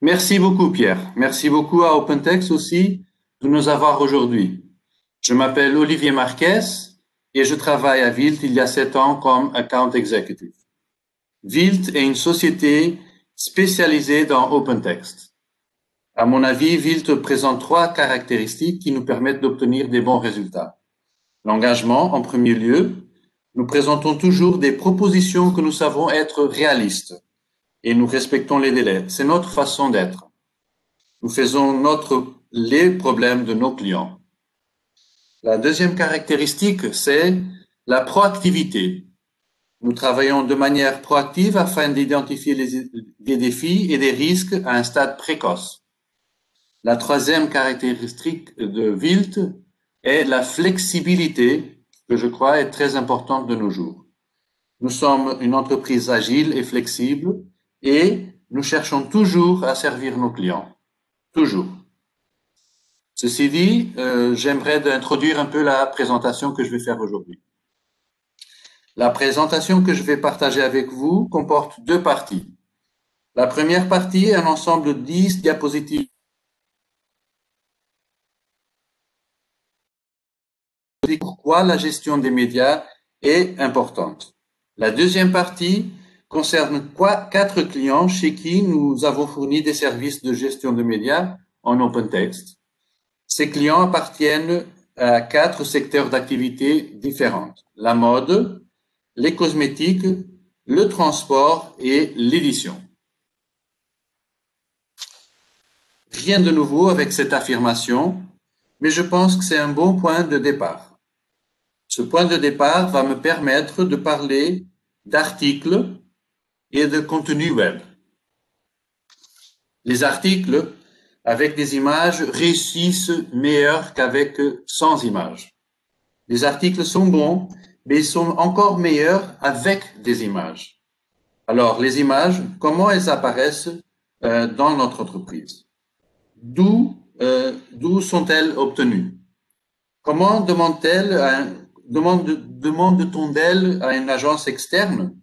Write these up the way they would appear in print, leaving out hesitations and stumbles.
Merci beaucoup, Pierre. Merci beaucoup à OpenText aussi de nous avoir aujourd'hui. Je m'appelle Olivier Marquez et je travaille à Vilt il y a 7 ans comme Account Executive. Vilt est une société spécialisée dans OpenText. À mon avis, Vilt présente 3 caractéristiques qui nous permettent d'obtenir des bons résultats. L'engagement, en premier lieu. Nous présentons toujours des propositions que nous savons être réalistes et nous respectons les délais. C'est notre façon d'être. Nous faisons les problèmes de nos clients. La deuxième caractéristique, c'est la proactivité. Nous travaillons de manière proactive afin d'identifier des défis et des risques à un stade précoce. La troisième caractéristique de Vilt est la flexibilité, que je crois est très importante de nos jours. Nous sommes une entreprise agile et flexible et nous cherchons toujours à servir nos clients. Toujours. Ceci dit, j'aimerais introduire un peu la présentation que je vais faire aujourd'hui. La présentation que je vais partager avec vous comporte 2 parties. La première partie est un ensemble de 10 diapositives. Pourquoi la gestion des médias est importante. La deuxième partie concerne 4 clients chez qui nous avons fourni des services de gestion de médias en OpenText. Ces clients appartiennent à 4 secteurs d'activité différents. La mode, les cosmétiques, le transport et l'édition. Rien de nouveau avec cette affirmation, mais je pense que c'est un bon point de départ. Ce point de départ va me permettre de parler d'articles et de contenu web. Les articles avec des images réussissent meilleur qu'avec sans images. Les articles sont bons, mais ils sont encore meilleurs avec des images. Alors, les images, comment elles apparaissent dans notre entreprise? D'où sont-elles obtenues? Comment demande-t-on d'elle à une agence externe?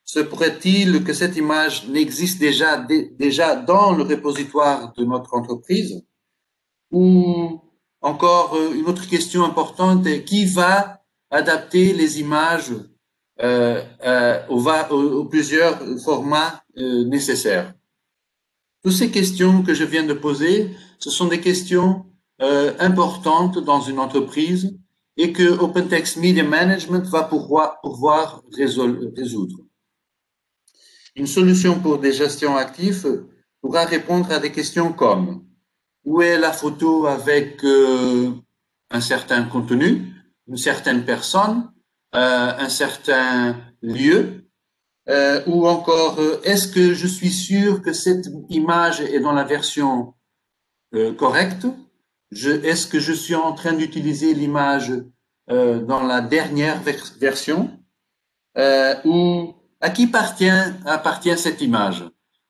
Se pourrait-il que cette image n'existe déjà dans le répositoire de notre entreprise? Ou encore une autre question importante est qui va adapter les images aux plusieurs formats nécessaires? Toutes ces questions que je viens de poser, ce sont des questions importantes dans une entreprise et que OpenText Media Management va pouvoir résoudre. Une solution pour des gestions actifs pourra répondre à des questions comme où est la photo avec un certain contenu, une certaine personne, un certain lieu, ou encore est-ce que je suis sûr que cette image est dans la version correcte? Est-ce que je suis en train d'utiliser l'image dans la dernière version? Ou à qui appartient cette image?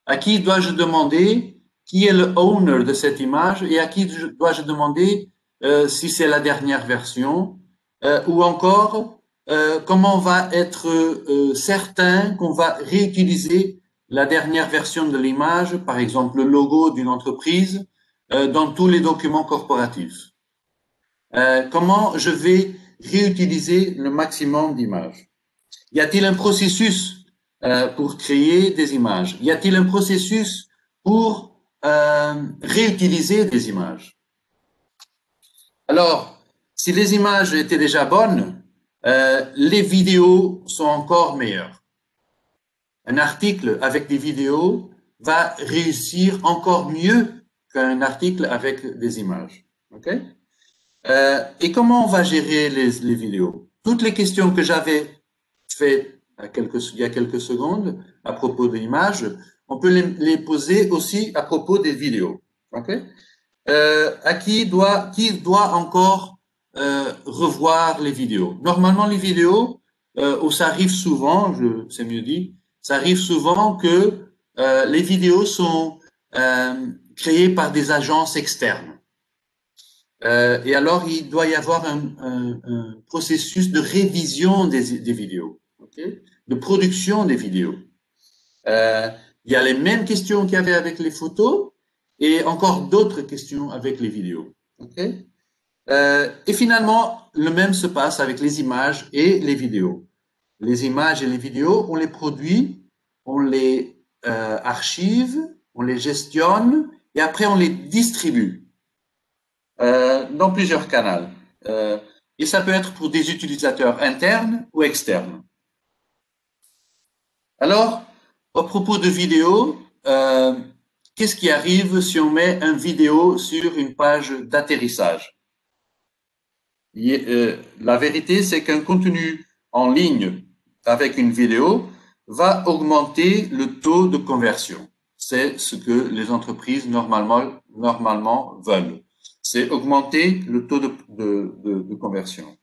À qui dois-je demander qui est le owner de cette image et à qui dois-je demander si c'est la dernière version? Ou encore, comment on va être certain qu'on va réutiliser la dernière version de l'image, par exemple le logo d'une entreprise, dans tous les documents corporatifs? Comment je vais réutiliser le maximum d'images? Y a-t-il un processus pour créer des images? Y a-t-il un processus pour réutiliser des images? Alors, si les images étaient déjà bonnes, les vidéos sont encore meilleures. Un article avec des vidéos va réussir encore mieux qu'un article avec des images. Okay? Et comment on va gérer les vidéos? Toutes les questions que j'avais faites il y a quelques secondes à propos des images, on peut les poser aussi à propos des vidéos. Okay? Qui doit encore revoir les vidéos? Normalement, les vidéos, ça arrive souvent, c'est mieux dit, ça arrive souvent que les vidéos sont créées par des agences externes. Et alors, il doit y avoir un processus de révision des vidéos, okay? De production des vidéos. Il y a les mêmes questions qu'il y avait avec les photos et encore d'autres questions avec les vidéos. Okay? Et finalement, le même se passe avec les images et les vidéos. Les images et les vidéos, on les produit, on les archive, on les gestionne et après on les distribue dans plusieurs canaux. Et ça peut être pour des utilisateurs internes ou externes. Alors, au propos de vidéos, qu'est-ce qui arrive si on met une vidéo sur une page d'atterrissage? La vérité, c'est qu'un contenu en ligne avec une vidéo va augmenter le taux de conversion. C'est ce que les entreprises normalement veulent. C'est augmenter le taux de conversion.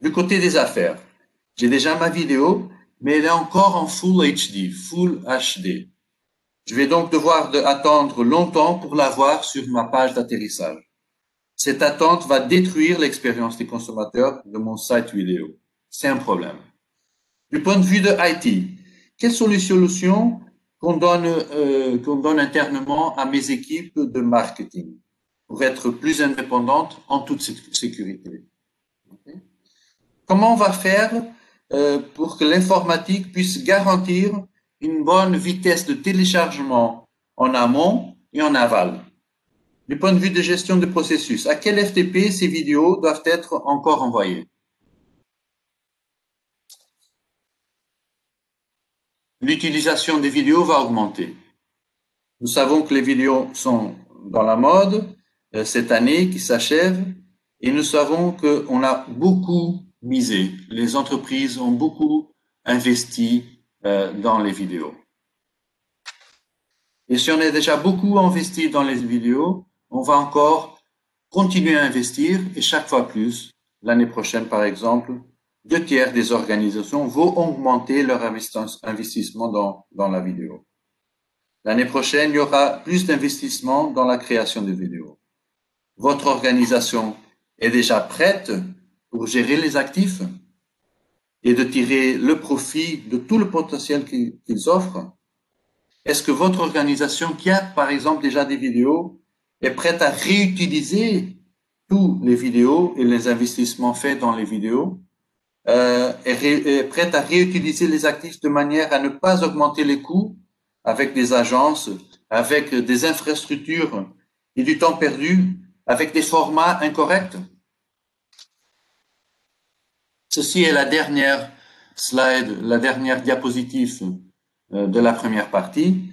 Du côté des affaires, j'ai déjà ma vidéo, mais elle est encore en Full HD, Full HD. Je vais donc devoir attendre longtemps pour la voir sur ma page d'atterrissage. Cette attente va détruire l'expérience des consommateurs de mon site vidéo. C'est un problème. Du point de vue de IT, quelles sont les solutions qu'on donne internement à mes équipes de marketing pour être plus indépendantes en toute sécurité? Okay. Comment on va faire pour que l'informatique puisse garantir une bonne vitesse de téléchargement en amont et en aval? Du point de vue de gestion de processus, à quel FTP ces vidéos doivent être encore envoyées? L'utilisation des vidéos va augmenter. Nous savons que les vidéos sont dans la mode cette année qui s'achève et nous savons qu'on a beaucoup misé. Les entreprises ont beaucoup investi dans les vidéos. Et si on a déjà beaucoup investi dans les vidéos, on va encore continuer à investir et chaque fois plus. L'année prochaine, par exemple, 2/3 des organisations vont augmenter leur investissement dans la vidéo. L'année prochaine, il y aura plus d'investissement dans la création de vidéos. Votre organisation est déjà prête pour gérer les actifs et de tirer le profit de tout le potentiel qu'ils offrent? Est-ce que votre organisation, qui a par exemple déjà des vidéos, est prête à réutiliser tous les vidéos et les investissements faits dans les vidéos, est prête à réutiliser les actifs de manière à ne pas augmenter les coûts avec des agences, avec des infrastructures et du temps perdu, avec des formats incorrects? Ceci est la dernière slide, la dernière diapositive de la première partie.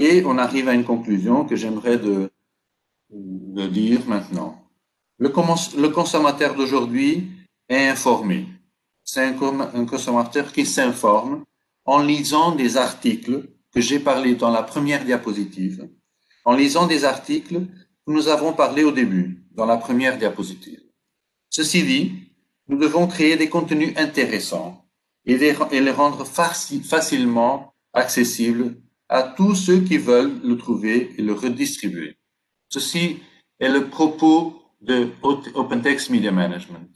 Et on arrive à une conclusion que j'aimerais de dire maintenant. Le consommateur d'aujourd'hui est informé. C'est un consommateur qui s'informe en lisant des articles que j'ai parlé dans la première diapositive, en lisant des articles que nous avons parlé au début, dans la première diapositive. Ceci dit, nous devons créer des contenus intéressants et les rendre facilement accessibles à tous ceux qui veulent le trouver et le redistribuer. Ceci est le propos de OpenText Media Management,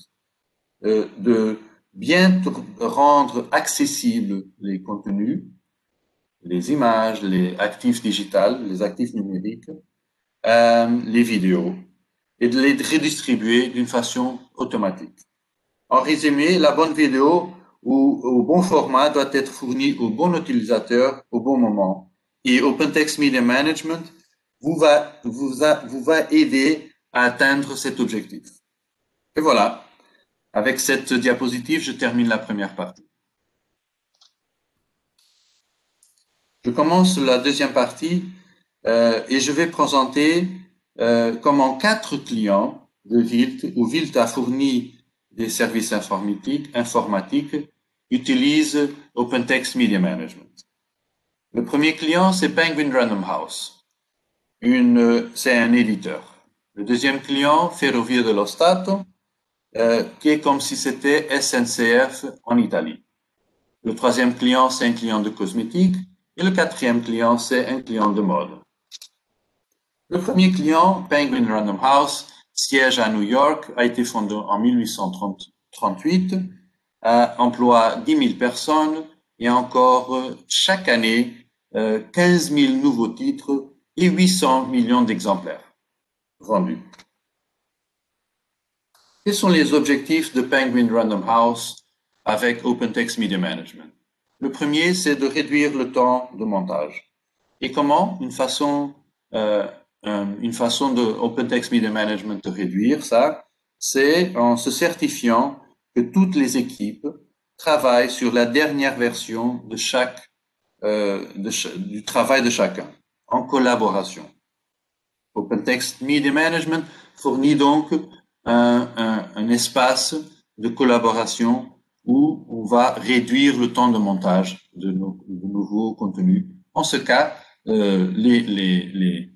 de bien rendre accessibles les contenus, les images, les actifs digitales, les actifs numériques, les vidéos, et de les redistribuer d'une façon automatique. En résumé, la bonne vidéo ou au bon format doit être fournie au bon utilisateur au bon moment. Et OpenText Media Management vous va aider à atteindre cet objectif. Et voilà. Avec cette diapositive, je termine la première partie. Je commence la deuxième partie et je vais présenter comment 4 clients de Vilt, où Vilt a fourni des services informatiques utilisent OpenText Media Management. Le premier client, c'est Penguin Random House. C'est un éditeur. Le deuxième client, Ferrovie dello Stato, qui est comme si c'était SNCF en Italie. Le troisième client, c'est un client de cosmétiques. Et le quatrième client, c'est un client de mode. Le premier client, Penguin Random House, siège à New York, a été fondé en 1838, emploie 10 000 personnes et encore chaque année 15 000 nouveaux titres et 800 millions d'exemplaires vendus. Quels sont les objectifs de Penguin Random House avec OpenText Media Management? Le premier, c'est de réduire le temps de montage. Et comment? Une façon de OpenText Media Management de réduire ça, c'est en se certifiant que toutes les équipes travaillent sur la dernière version de du travail de chacun, en collaboration. OpenText Media Management fournit donc un espace de collaboration où on va réduire le temps de montage de nouveaux contenus. En ce cas, les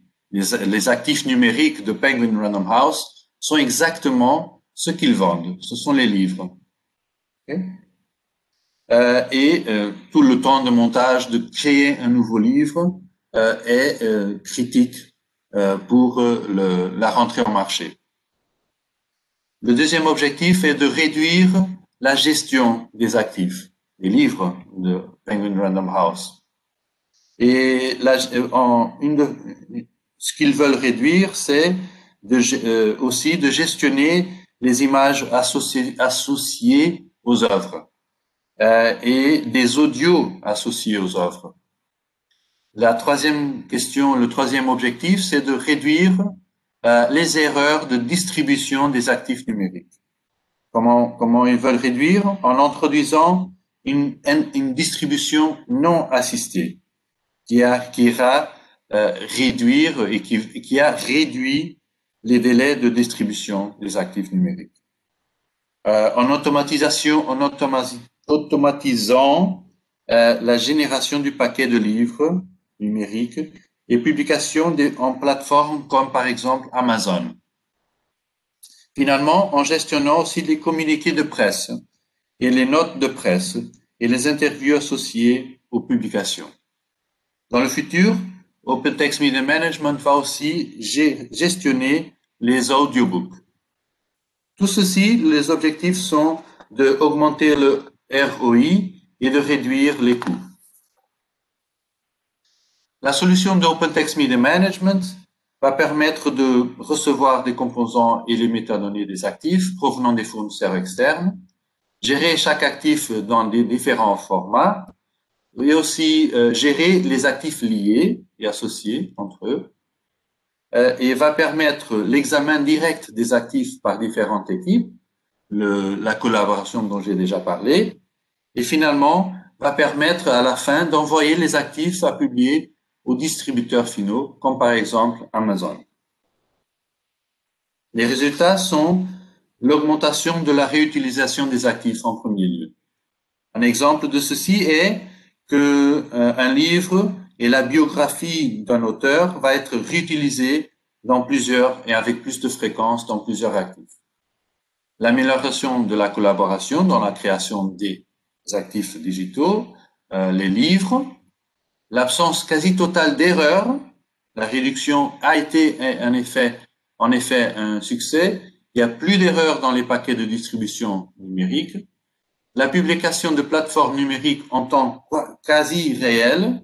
actifs numériques de Penguin Random House sont exactement ce qu'ils vendent. Ce sont les livres. Okay? Tout le temps de montage de créer un nouveau livre est critique pour la rentrée en marché. Le deuxième objectif est de réduire la gestion des actifs, des livres de Penguin Random House. Et ce qu'ils veulent réduire, c'est aussi de gestionner les images associées aux œuvres et des audios associés aux œuvres. La troisième question, le troisième objectif, c'est de réduire les erreurs de distribution des actifs numériques. Comment ils veulent réduire? En introduisant une distribution non assistée qui ira réduire et qui a réduit les délais de distribution des actifs numériques. En automatisant la génération du paquet de livres numériques et publication en plateformes comme par exemple Amazon. Finalement, en gestionnant aussi les communiqués de presse et les notes de presse et les interviews associées aux publications. Dans le futur, OpenText Media Management va aussi gestionner les audiobooks. Tout ceci, les objectifs sont d'augmenter le ROI et de réduire les coûts. La solution d'OpenText Media Management va permettre de recevoir des composants et les métadonnées des actifs provenant des fournisseurs externes, gérer chaque actif dans des différents formats, et aussi gérer les actifs liés et associés entre eux, et va permettre l'examen direct des actifs par différentes équipes, la collaboration dont j'ai déjà parlé, et finalement va permettre à la fin d'envoyer les actifs à publier aux distributeurs finaux, comme par exemple Amazon. Les résultats sont l'augmentation de la réutilisation des actifs en premier lieu. Un exemple de ceci est que un livre et la biographie d'un auteur va être réutilisé dans plusieurs et avec plus de fréquence dans plusieurs actifs. L'amélioration de la collaboration dans la création des actifs digitaux, les livres, l'absence quasi totale d'erreurs, la réduction a été en effet un succès. Il n'y a plus d'erreurs dans les paquets de distribution numérique. La publication de plateformes numériques en temps quasi réel.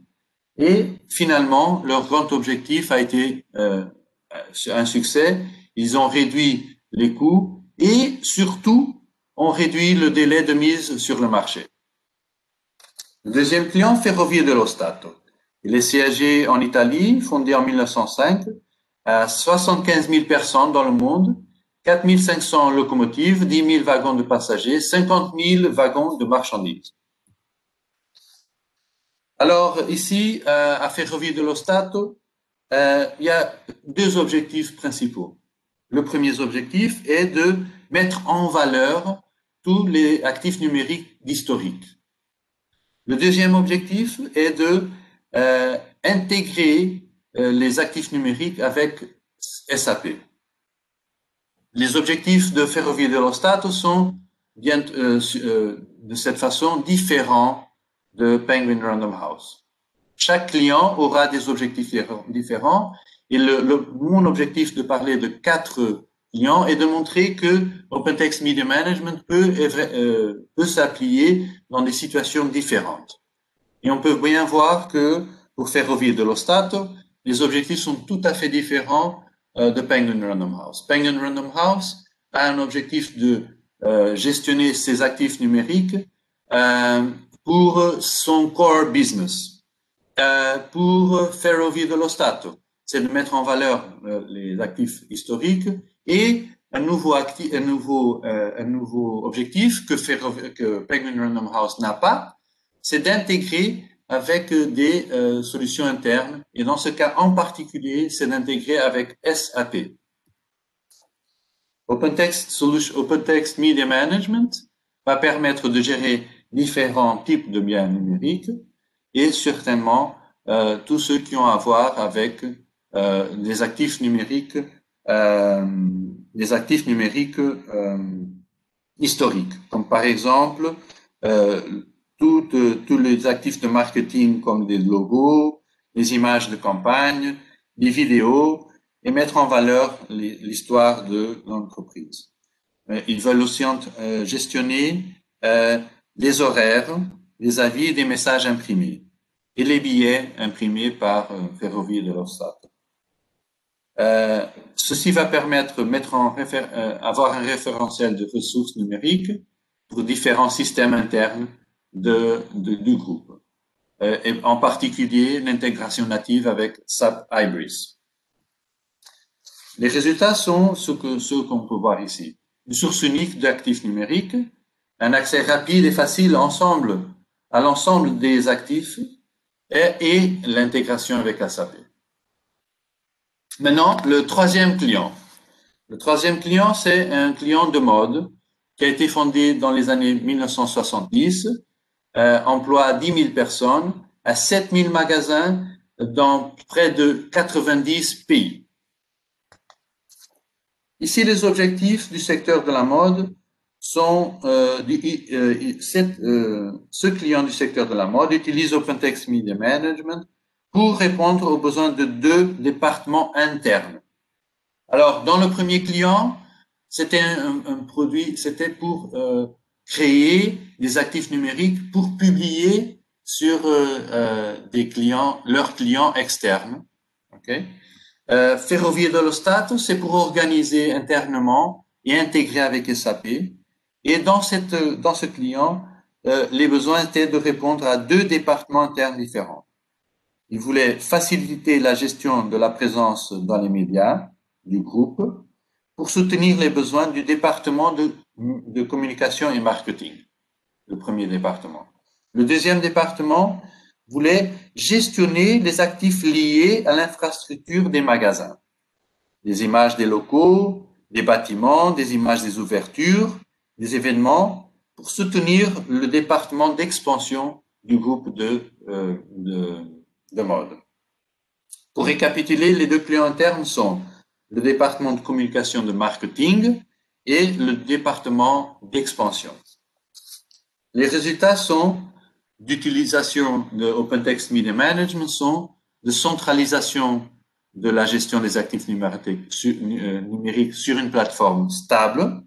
Et finalement, leur grand objectif a été un succès. Ils ont réduit les coûts et surtout ont réduit le délai de mise sur le marché. Le deuxième client, Ferrovie dello Stato. Il est siégé en Italie, fondé en 1905, à 75 000 personnes dans le monde, 4 500 locomotives, 10 000 wagons de passagers, 50 000 wagons de marchandises. Alors ici, à Ferrovie dello Stato, il y a deux objectifs principaux. Le premier objectif est de mettre en valeur tous les actifs numériques d'historique. Le deuxième objectif est de intégrer les actifs numériques avec SAP. Les objectifs de Ferrovie dello Stato sont bien de cette façon différents de Penguin Random House. Chaque client aura des objectifs différents et mon objectif de parler de 4 clients est de montrer que OpenText Media Management peut s'appliquer dans des situations différentes. Et on peut bien voir que pour Ferrovie dello Stato, les objectifs sont tout à fait différents de Penguin Random House. Penguin Random House a un objectif de gestionner ses actifs numériques pour son core business. Pour Ferrovie dello Stato, c'est de mettre en valeur les actifs historiques et un nouveau objectif que Penguin Random House n'a pas, c'est d'intégrer avec des solutions internes et dans ce cas en particulier, c'est d'intégrer avec SAP. OpenText Media Management va permettre de gérer différents types de biens numériques et certainement tous ceux qui ont à voir avec des actifs numériques historiques, comme par exemple tous les actifs de marketing comme des logos, les images de campagne, des vidéos, et mettre en valeur l'histoire de l'entreprise. Ils veulent aussi gestionner les horaires, les avis et des messages imprimés et les billets imprimés par Ferrovie dello Stato. Ceci va permettre avoir un référentiel de ressources numériques pour différents systèmes internes du groupe, et en particulier l'intégration native avec SAP Hybris. Les résultats sont ceux qu'on peut voir ici. Une source unique d'actifs numériques, un accès rapide et facile à l'ensemble des actifs et l'intégration avec SAP. Maintenant, le troisième client. Le troisième client, c'est un client de mode qui a été fondé dans les années 1970, emploie 10 000 personnes, a 7 000 magasins dans près de 90 pays. Ici, les objectifs du secteur de la mode sont ce client du secteur de la mode utilise OpenText Media Management pour répondre aux besoins de 2 départements internes. Alors, dans le premier client, c'était un produit, c'était pour créer des actifs numériques pour publier sur leurs clients externes. Okay? Ferrovie dello Stato, c'est pour organiser internement et intégrer avec SAP. Et dans ce client, les besoins étaient de répondre à 2 départements internes différents. Ils voulaient faciliter la gestion de la présence dans les médias du groupe pour soutenir les besoins du département de communication et marketing, le premier département. Le deuxième département voulait gestionner les actifs liés à l'infrastructure des magasins, des images des locaux, des bâtiments, des images des ouvertures, des événements, pour soutenir le département d'expansion du groupe de mode. Pour récapituler, les 2 clients internes sont le département de communication de marketing et le département d'expansion. Les résultats d'utilisation de OpenText Media Management sont de centralisation de la gestion des actifs numériques sur une plateforme stable.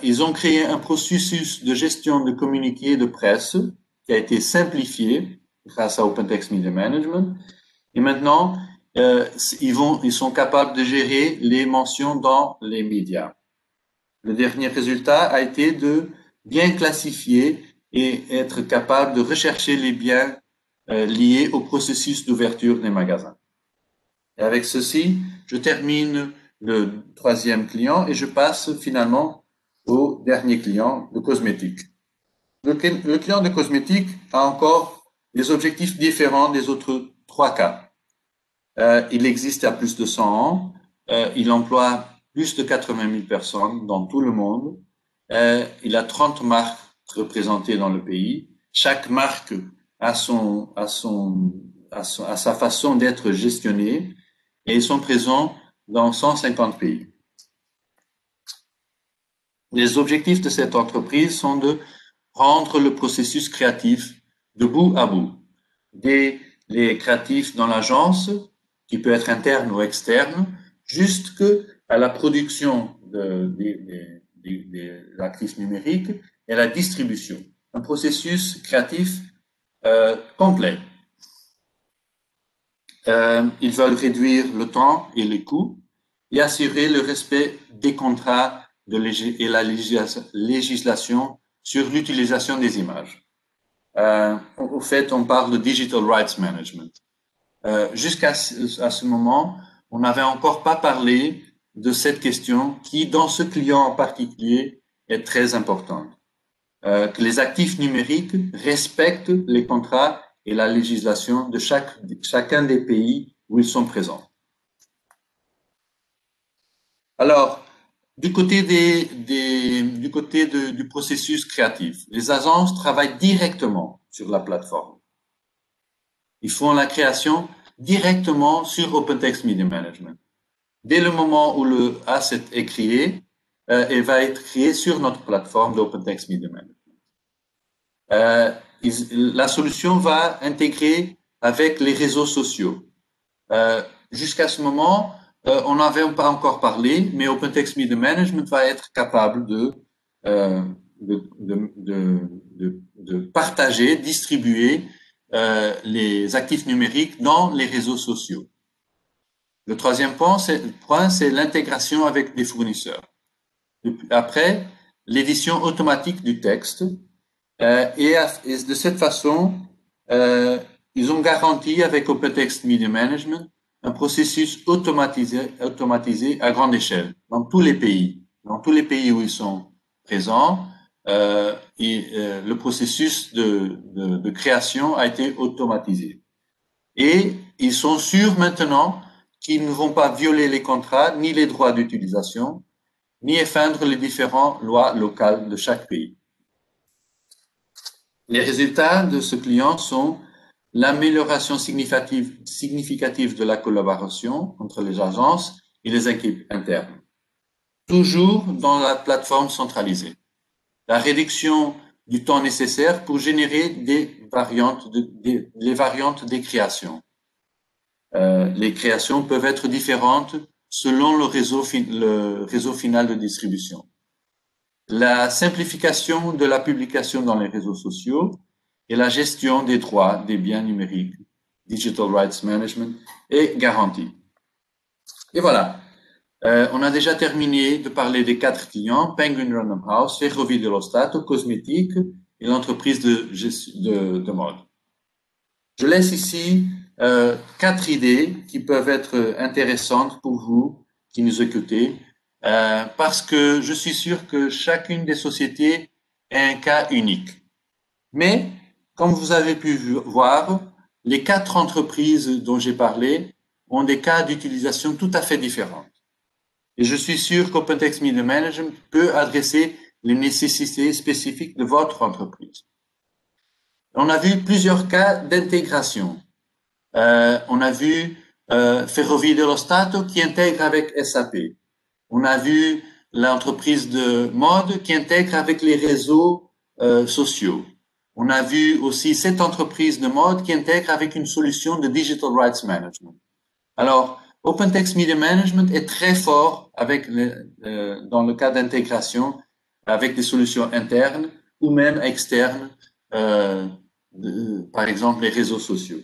Ils ont créé un processus de gestion de communiqués de presse qui a été simplifié grâce à OpenText Media Management. Et maintenant, ils sont capables de gérer les mentions dans les médias. Le dernier résultat a été de bien classifier et être capable de rechercher les biens liés au processus d'ouverture des magasins. Et avec ceci, je termine le troisième client et je passe finalement au dernier client, le cosmétique. Le client de cosmétique a encore des objectifs différents des autres 3 cas. Il existe à plus de 100 ans. Il emploie plus de 80 000 personnes dans tout le monde. Il a 30 marques représentées dans le pays. Chaque marque a sa façon d'être gestionnée et ils sont présents dans 150 pays. Les objectifs de cette entreprise sont de rendre le processus créatif de bout à bout. Les créatifs dans l'agence, qui peut être interne ou externe, jusqu'à la production des actifs numériques et la distribution. Un processus créatif complet. Ils veulent réduire le temps et les coûts et assurer le respect des contrats et la législation sur l'utilisation des images. Au fait, on parle de Digital Rights Management. Jusqu'à ce moment, on n'avait encore pas parlé de cette question qui, dans ce client en particulier, est très importante. Que les actifs numériques respectent les contrats et la législation de chacun des pays où ils sont présents. Alors, du côté du processus créatif, les agences travaillent directement sur la plateforme. Ils font la création directement sur OpenText Media Management. Dès le moment où le asset est créé, il va être créé sur notre plateforme d'OpenText Media Management. La solution va intégrer avec les réseaux sociaux. Jusqu'à ce moment, on n'avait pas encore parlé, mais OpenText Media Management va être capable de partager, distribuer les actifs numériques dans les réseaux sociaux. Le troisième point, c'est l'intégration avec des fournisseurs. Après, l'édition automatique du texte. Et de cette façon, ils ont garanti avec OpenText Media Management un processus automatisé à grande échelle dans tous les pays. Dans tous les pays où ils sont présents, le processus de création a été automatisé. Et ils sont sûrs maintenant qu'ils ne vont pas violer les contrats ni les droits d'utilisation, ni enfreindre les différentes lois locales de chaque pays. Les résultats de ce client sont l'amélioration significative de la collaboration entre les agences et les équipes internes, toujours dans la plateforme centralisée. La réduction du temps nécessaire pour générer les variantes des créations. Les créations peuvent être différentes selon le réseau final de distribution. La simplification de la publication dans les réseaux sociaux et la gestion des droits des biens numériques, Digital Rights Management, est garantie. Et voilà, on a déjà terminé de parler des 4 clients, Penguin Random House, Ferrovie dello Stato, Cosmétique et l'entreprise de mode. Je laisse ici 4 idées qui peuvent être intéressantes pour vous qui nous écoutez, parce que je suis sûr que chacune des sociétés est un cas unique. Mais, comme vous avez pu voir, les 4 entreprises dont j'ai parlé ont des cas d'utilisation tout à fait différents. Et je suis sûr qu'OpenText Media Management peut adresser les nécessités spécifiques de votre entreprise. On a vu plusieurs cas d'intégration. On a vu Ferrovie dello Stato qui intègre avec SAP. On a vu l'entreprise de mode qui intègre avec les réseaux sociaux. On a vu aussi cette entreprise de mode qui intègre avec une solution de Digital Rights Management. Alors, OpenText Media Management est très fort dans le cas d'intégration avec des solutions internes ou même externes, par exemple les réseaux sociaux.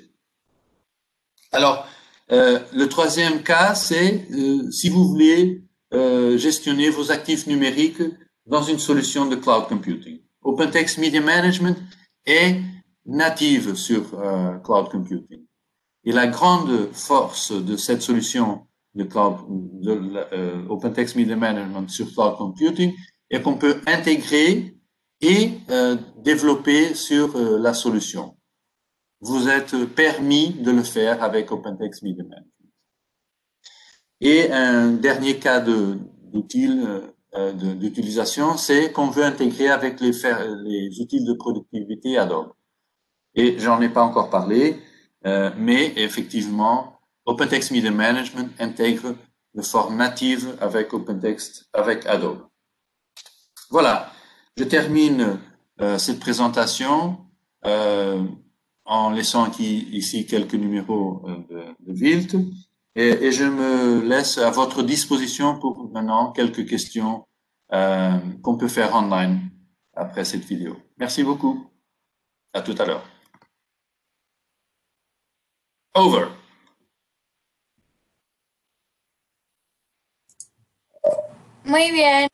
Alors, le troisième cas, c'est si vous voulez gestionner vos actifs numériques dans une solution de cloud computing. OpenText Media Management est native sur cloud computing. Et la grande force de cette solution de OpenText Media Management sur cloud computing est qu'on peut intégrer et développer sur la solution. Vous êtes permis de le faire avec OpenText Media Management. Et un dernier cas d'utilisation, c'est qu'on veut intégrer avec les outils de productivité Adobe. Et j'en ai pas encore parlé, mais effectivement, OpenText Media Management intègre de forme native avec OpenText, avec Adobe. Voilà, je termine cette présentation en laissant ici quelques numéros de Wilt et je me laisse à votre disposition pour maintenant quelques questions qu'on peut faire online après cette vidéo. Merci beaucoup. À tout à l'heure. Over. Muy bien.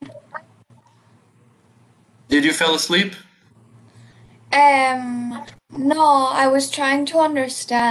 Did you fall asleep? No, I was trying to understand.